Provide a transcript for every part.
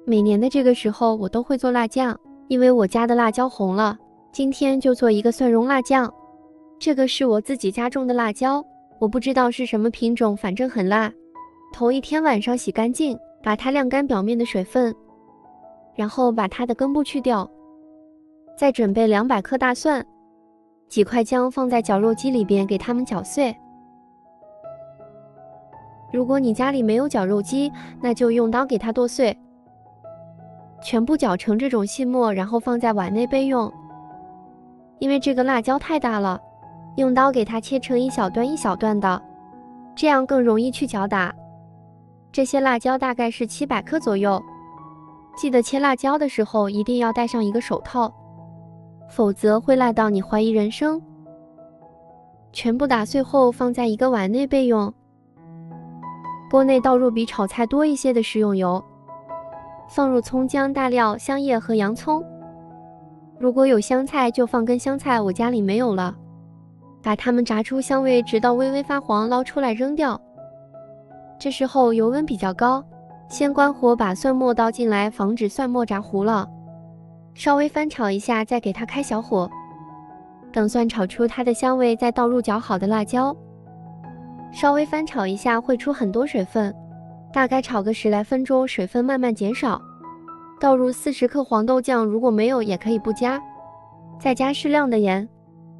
每年的这个时候我都会做辣酱，因为我家的辣椒红了，今天就做一个蒜蓉辣酱。这个是我自己家种的辣椒，我不知道是什么品种，反正很辣。头一天晚上洗干净，把它晾干表面的水分，然后把它的根部去掉。再准备200克大蒜，几块姜放在绞肉机里边给它们搅碎。如果你家里没有绞肉机，那就用刀给它剁碎，全部搅成这种细末，然后放在碗内备用。因为这个辣椒太大了，用刀给它切成一小段一小段的，这样更容易去搅打。这些辣椒大概是700克左右，记得切辣椒的时候一定要戴上一个手套，否则会辣到你怀疑人生。全部打碎后放在一个碗内备用。锅内倒入比炒菜多一些的食用油，放入葱姜大料、香叶和洋葱。如果有香菜就放根香菜，我家里没有了。把它们炸出香味，直到微微发黄，捞出来扔掉。这时候油温比较高，先关火把蒜末倒进来，防止蒜末炸糊了。稍微翻炒一下，再给它开小火。等蒜炒出它的香味，再倒入搅好的辣椒。稍微翻炒一下，会出很多水分，大概炒个10来分钟，水分慢慢减少。倒入40克黄豆酱，如果没有也可以不加。再加适量的盐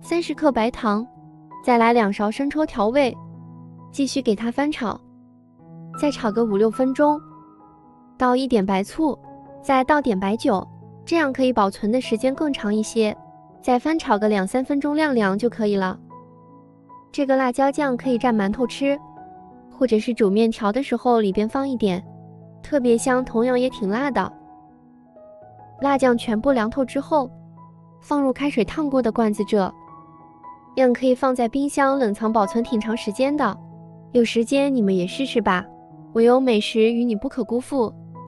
，30克白糖，再来2勺生抽调味，继续给它翻炒，再炒个5、6分钟。倒一点白醋，再倒点白酒，这样可以保存的时间更长一些。再翻炒个2、3分钟晾凉就可以了。这个辣椒酱可以蘸馒头吃，或者是煮面条的时候里边放一点，特别香，同样也挺辣的。辣酱全部凉透之后，放入开水烫过的罐子，这样可以放在冰箱冷藏保存挺长时间的。有时间你们也试试吧，唯有美食与你不可辜负。